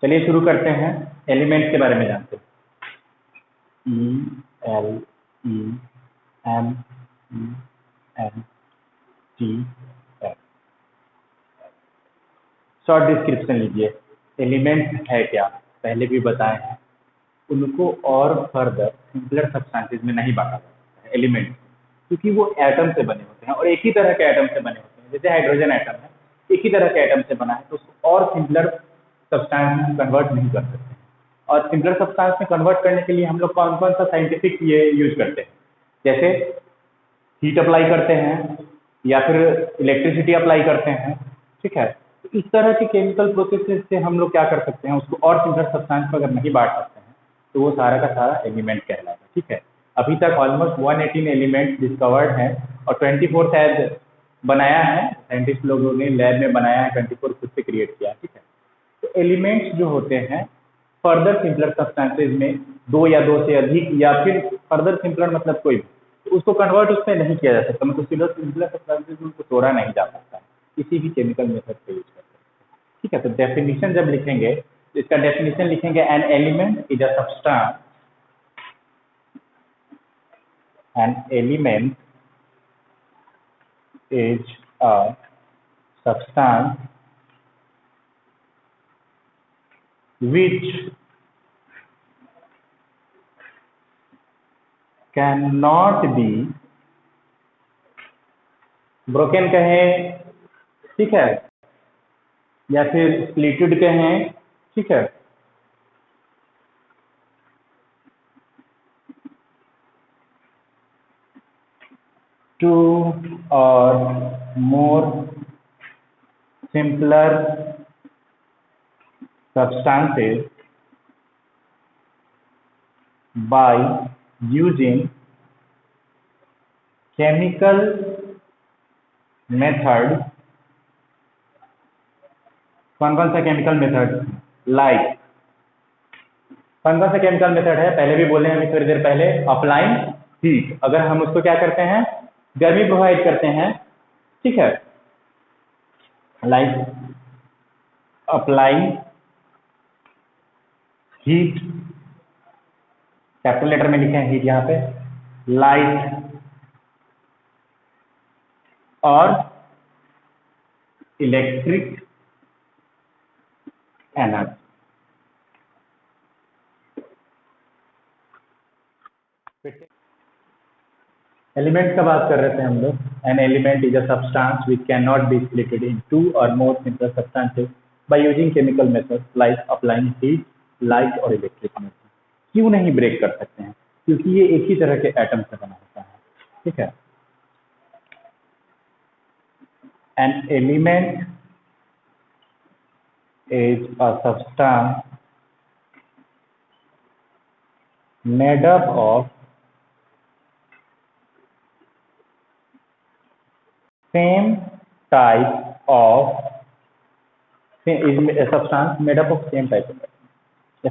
चलिए शुरू करते हैं, एलिमेंट्स के बारे में जानते हैं। ELEMENT शॉर्ट डिस्क्रिप्शन लीजिए। एलिमेंट्स है क्या, पहले भी बताए हैं। उनको और फर्दर सिंपलर सब्सटेंसेस में नहीं बांटा जाता है एलिमेंट्स, क्योंकि वो एटम से बने होते हैं और एक ही तरह के एटम से बने होते हैं। जैसे हाइड्रोजन एटम है, एक ही तरह के एटम से बना है, तो उसको और सिंपलर सब्सटेंस में कन्वर्ट नहीं कर सकते। और सिंपलर सब्सटेंस में कन्वर्ट करने के लिए हम लोग कौन कौन सा साइंटिफिक ये यूज करते हैं, जैसे हीट अप्लाई करते हैं या फिर इलेक्ट्रिसिटी अप्लाई करते हैं, ठीक है। तो इस तरह के केमिकल प्रोसेस से हम लोग क्या कर सकते हैं, उसको और सिंपलर सब्सटेंस में अगर नहीं बांट सकते हैं तो वो सारा का सारा एलिमेंट कहलाएगा, ठीक है। अभी तक ऑलमोस्ट 118 एलिमेंट डिस्कवर्ड है और 24 शायद बनाया है, साइंटिस्ट लोगों ने लैब में बनाया है, 24 खुद से क्रिएट किया, ठीक है। तो एलिमेंट्स जो होते हैं फर्दर सिंपलर सब्सटेंसेज में दो या दो से अधिक या फिर फर्दर सिंपलर मतलब कोई भी, तो उसको कन्वर्ट उसमें नहीं किया जा सकता, मतलब सिंपलर सब्सटेंसेज में उसको तोड़ा नहीं जा सकता, किसी भी केमिकल मेथड से यूज कर सकते हैं, ठीक है। तो डेफिनेशन जब लिखेंगे तो इसका डेफिनेशन लिखेंगे, N element is a substance, N element is a substance which cannot be broken कहें, ठीक है, या फिर splitted कहें, ठीक है। two or more simpler substances by using chemical method। कौन कौन सा केमिकल मेथड, लाइक कौन कौन सा केमिकल मेथड है, पहले भी बोले हैं थोड़ी देर पहले, अप्लाइंग हीट, अगर हम उसको क्या करते हैं, गर्मी प्रोवाइड करते हैं, ठीक है, like applying heat, capital letter में लिखे हैं हीट यहाँ पे, light or electric energy. Element का बात कर रहे थे हम लोग। An element is a substance which can not be splitted in two or more simple substances by using chemical methods like applying heat, light or electric energy. क्यों नहीं break कर सकते हैं, क्योंकि ये एक ही तरह के एटम से बना होता है, ठीक है। An element is a substance made up of same type of is a substance made up of same type of atom।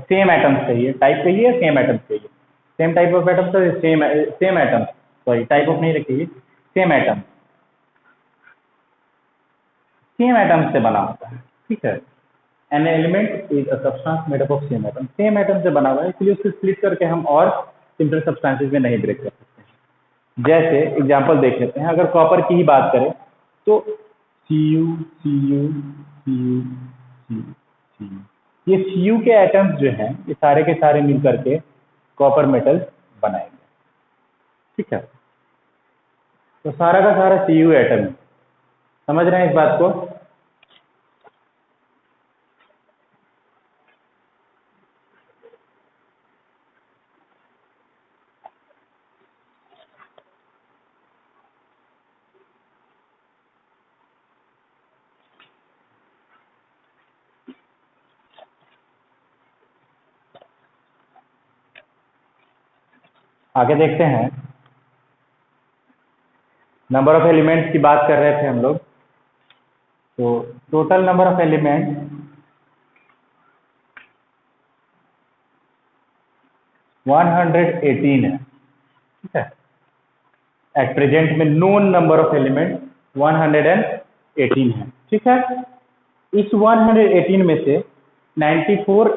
Same atoms चाहिए, टाइप चाहिए, सेम एटम्स चाहिए, same type of atoms, same atoms, sorry type of नहीं रखिए, same atom, same atoms से बना होता है, ठीक है। N element is a substance made up of same atom, same atom से बना हुआ है, इसलिए उसको स्प्लिट करके हम और सिंपल सब्सटेंसेस में नहीं ब्रेक कर सकते हैं। जैसे एग्जांपल देख लेते हैं, अगर कॉपर की ही बात करें तो Cu Cu Cu Cu, ये Cu के एटम्स जो हैं ये सारे के सारे मिल करके कॉपर मेटल बनाएंगे, ठीक है। तो सारा का सारा Cu एटम, समझ रहे हैं इस बात को। आगे देखते हैं, नंबर ऑफ एलिमेंट्स की बात कर रहे थे हम लोग, तो टोटल नंबर ऑफ एलिमेंट 118 है, ठीक है। एट प्रेजेंट में नोन नंबर ऑफ एलिमेंट 118 है, ठीक है। इस 118 में से 94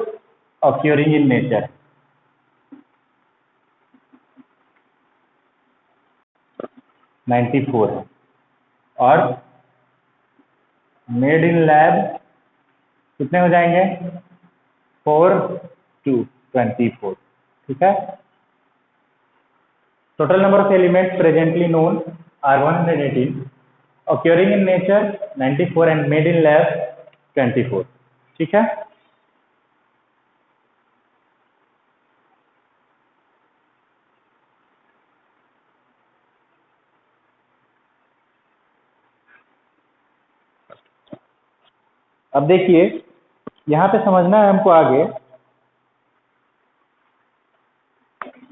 occurring in nature, 94 है, और मेड इन लैब कितने हो जाएंगे? 4 to 24, ठीक है। Total number of elements presently known are 118, occurring in nature 94 and made in lab 24, ठीक है। अब देखिए यहाँ पे समझना है हमको आगे,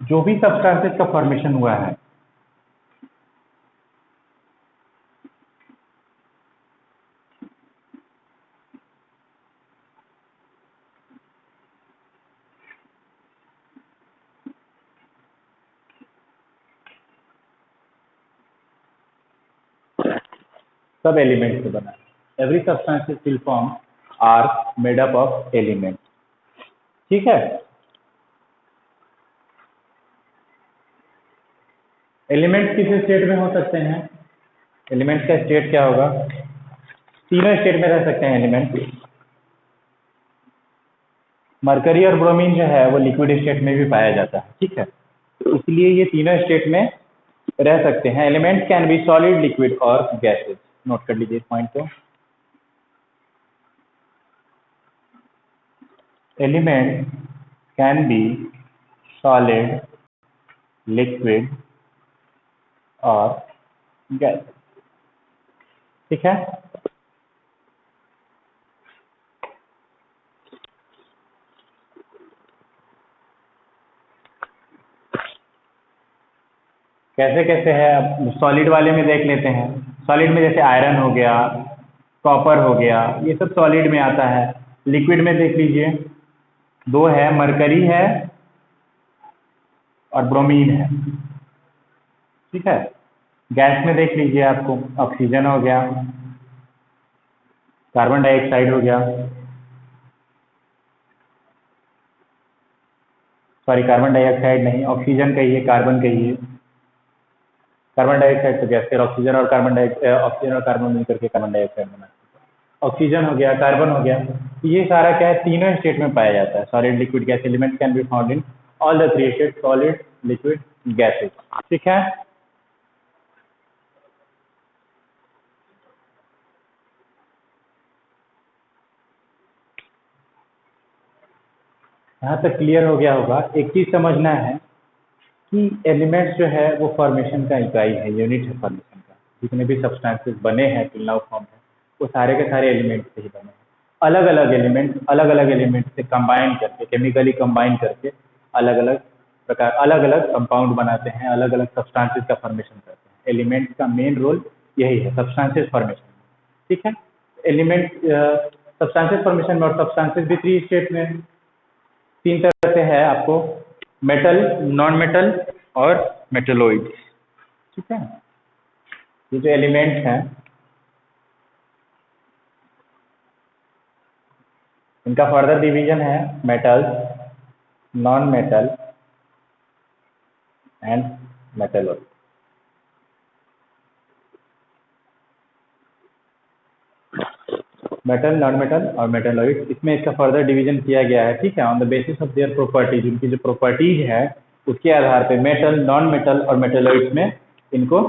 जो भी सब्सटेंसेस का फॉर्मेशन हुआ है, सब एलिमेंट से बना है। Every substances will form are made up of element, ठीक है। एलिमेंट्स किस स्टेट में हो सकते हैं? एलिमेंट्स का स्टेट क्या होगा? तीनों स्टेट में रह सकते हैं एलिमेंट। मरकरी और ब्रोमीन जो है वो लिक्विड स्टेट में भी पाया जाता है, ठीक है। इसलिए ये तीनों स्टेट में रह सकते हैं। Element can be solid, liquid और गैसेज। नोट कर लीजिए इस पॉइंट को। Element can be solid, liquid और गैस, ठीक है। कैसे कैसे है, अब सॉलिड वाले में देख लेते हैं। सॉलिड में जैसे आयरन हो गया, कॉपर हो गया, ये सब सॉलिड में आता है। लिक्विड में देख लीजिए, दो है, मरकरी है और ब्रोमीन है, ठीक है। गैस में देख लीजिए, आपको ऑक्सीजन हो गया, कार्बन डाइऑक्साइड हो गया, सॉरी कार्बन डाइऑक्साइड नहीं, ऑक्सीजन कहिए, कार्बन कहिए। कार्बन डाइऑक्साइड तो गैस, फिर ऑक्सीजन और कार्बन मिलकर के कार्बन डाइऑक्साइड बना। ऑक्सीजन हो गया, कार्बन हो गया, ये सारा क्या है, तीनों स्टेट में पाया जाता है। Solid, liquid, gas element can be found in all the three state, solid, liquid, gases, ठीक है। यहाँ तक क्लियर हो गया होगा। एक चीज समझना है कि एलिमेंट्स जो है वो फॉर्मेशन का इकाई है, यूनिट है फॉर्मेशन का। जितने भी सब्सटेंसेस बने हैं टिल नाउ फॉर्म है, वो सारे के सारे एलिमेंट से ही बने हैं। अलग अलग एलिमेंट से कंबाइन करके, केमिकली कंबाइन करके अलग अलग प्रकार, अलग अलग कंपाउंड बनाते हैं, अलग अलग सब्सटेंसेस का फॉर्मेशन करते हैं। एलिमेंट का मेन रोल यही है, सब्सटेंसेस फॉर्मेशन, ठीक है। एलिमेंट सब्सटेंसेस फॉर्मेशन में, और सब्सटेंसेस भी थ्री स्टेट में, तीन तरह से है आपको, मेटल, नॉन मेटल और मेटेलॉइड, ठीक है। ये जो एलिमेंट हैं इनका फर्दर डिवीजन है metals, non metal and metalloid. Metal, non metal और मेटेलॉइड, इसमें इसका फर्दर डिवीजन किया गया है, ठीक है, on the basis of their properties. उनकी जो प्रॉपर्टीज है उसके आधार पे मेटल, नॉन मेटल और मेटेलॉइड में इनको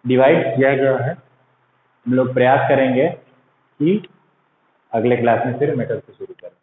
डिवाइड किया गया है। हम लोग प्रयास करेंगे कि अगले क्लास में फिर मेटल से शुरू करें।